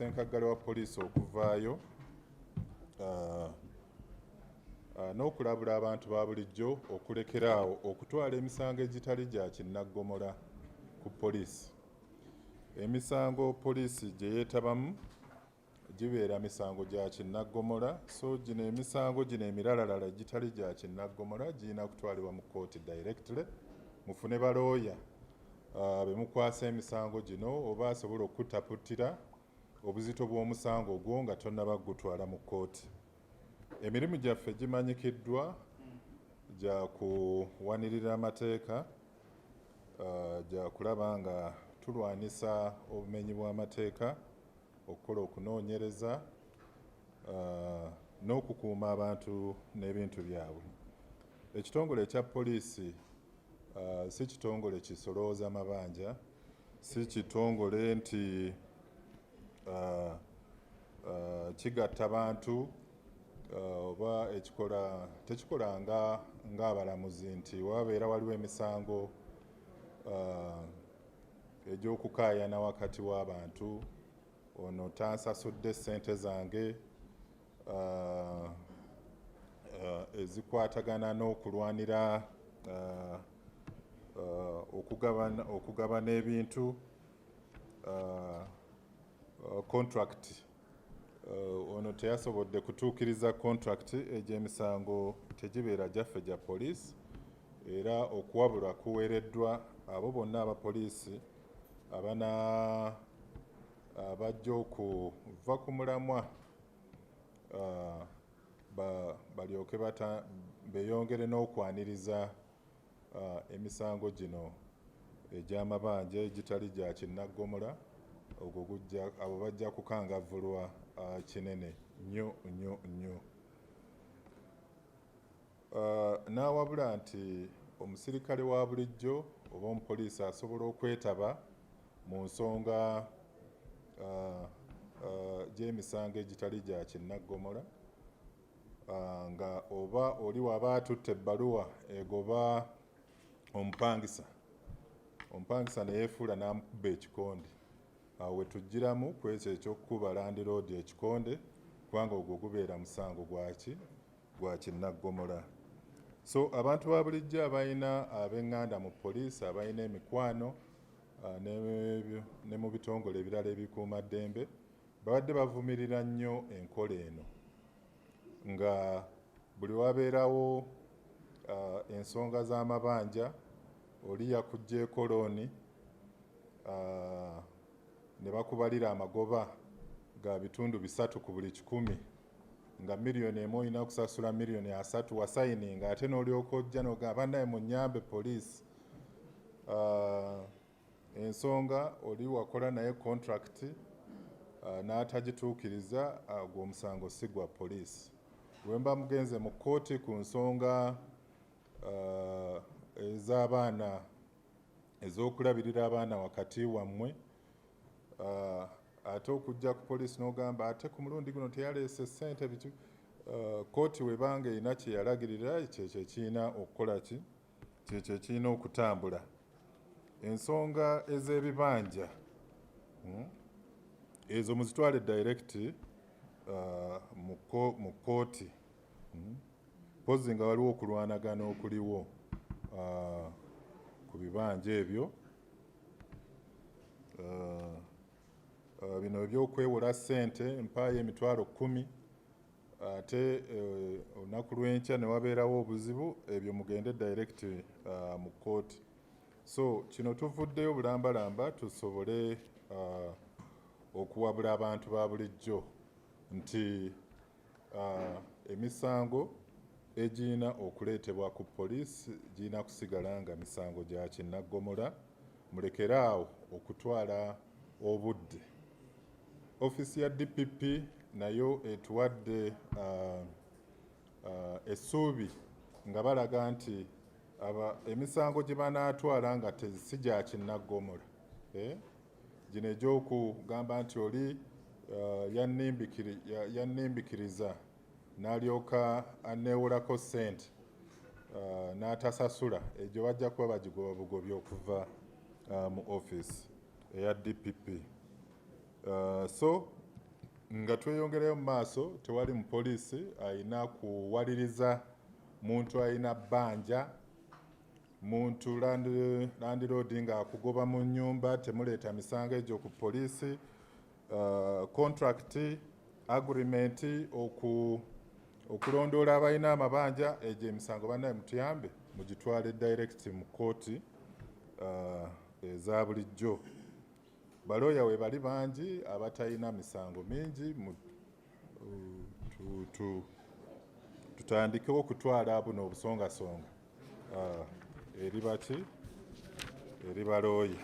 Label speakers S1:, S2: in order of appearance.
S1: ssenkaggale wa poliisi okuvaayo n'okulabula abantu ba bulijjo okulekeraawo okutwala emisango egitali gya kinnaggomola ku poliisi. Emisango poliisi gye yeetabamu gibeera misango gya kinnaggomola, so gino emisango gino emiralalala egitali gya kinnaggomola girina kutwalibwa mu kkooti directly, mufune balooya be mukwasa emisango gino oba asobola okutaputtira obuzito bw'omusango ogwo nga tonnaba gutwala mu kkooti. Emirimu gyaffe gimanyikiddwa gya kuwanirira amateeka, gya kulaba nga tulwanisa obumenyi bw'amateeka, okukola okunoonyereza n'okukuuma abantu n'ebintu byabwe. Ekitongole ekya poliisi si kitongole kisolooza mabanja, si kitongole nti kigatta bantu oba tekikola ng'abalamuzi nti wabeera waliwo emisango egy'okukaayana wakati w'abantu, ono tansasudde ssente zange, ezikwatagana n'okulwanira okugabana ebintu, contract, ono teyasobodde kutuukiriza contract, egy'emisango tegibeera gyaffe gya poliisi, era okuwabulwa kuweereddwa abo bonna abapoliisi abajja okuva ku mulamwa balyoke beeyongere n'okwaniriza emisango gino egy'amabanja egitali gya kinnaggomola. Abo bajja kukangavvulwa kinene nnyo nnyo nnyo. N'awabula nti omusirikale wa bulijjo oba omupoliisi asobola okwetaba mu nsonga gy'emisango egitali gya kinnaggomola, nga oba oli waba atutte ebbaluwa egoba omupangisa ne yeefuula n'amukuba ekikonde, awo we tujjiramu ku ekyo eky'okukuba landiroodi ekikonde, kubanga ogwo gubeera musango gwa kinnaggomola. So abantu ba bulijjo abalina ab'eŋŋanda mu poliisi, abalina emikwano ne mu bitongole ebirala ebikuumaddembe, babadde bavumirira nnyo enkola eno, nga buli wabeerawo ensonga z'amabanja, oli yakuggyeeko looni ne bakubalira amagoba ga bitundu 3 ku buli 100, nga miliyoni emu olina kusasula miliyoni 3 wasayininga, ate n'olyoka ojja n'ogamba naye munnyambe poliisi. Ensonga oli wakola naye contract n'atagituukiriza, gwe omusango si gwa poliisi. Bwe mba mugenze mu kkooti ku nsonga ez'abaana, ez'okulabirira abaana wakati wammwe, ate okujja ku poliisi n'ogamba ate ku mulundi guno teyaleese ssente, kkooti webanga erina kye yalagirira, kyekyo ekirina okukola ki, kyekyo ekirina okutambula. Ensonga ez'ebibanja ezo muzitwale direct mu kkooti, mpozi nga waliwo okulwanagana okuliwo ku bibanja ebyo. Bino ebyokwewola ssente, empaayo emitwalo 10, ate olunaku lw'enkya ne wabeerawo obuzibu, ebyo mugende direct mu kkooti. So kino tuvuddeyo bulambalamba tusobole okuwabula abantu ba bulijjo nti emisango egirina okuleetebwa ku poliisi girina kusigala nga misango gya kinnaggomola. Mulekeraawo okutwala obudde. Ofiisi ya DPP nayo etuwadde essuubi nga balaga nti emisango gye banaatwala nga si gya kinnaggomola, gino egy'okugamba nti oli yannimbikiriza n'alyoka aneewolako ssente n'atasasula, egyo bajja kuba bagigoba bugobi okuva mu ofiisi eya DPP. So nga tweyongerayo mu maaso tewali mupoliisi ayina kuwaliriza muntu ayina bbanja, muntu landiroodi nga akugoba mu nnyumba temuleeta misango egyo ku poliisi. Contract agreement okulondoola abalina amabanja egyo emisango bannaye mutuyambe mugitwale direct mu kooti eza bulijjo. Balooya we bali bangi abatalina misango mingi, tutandikewo okutwala buno obusongasonga eri baki eri balooya.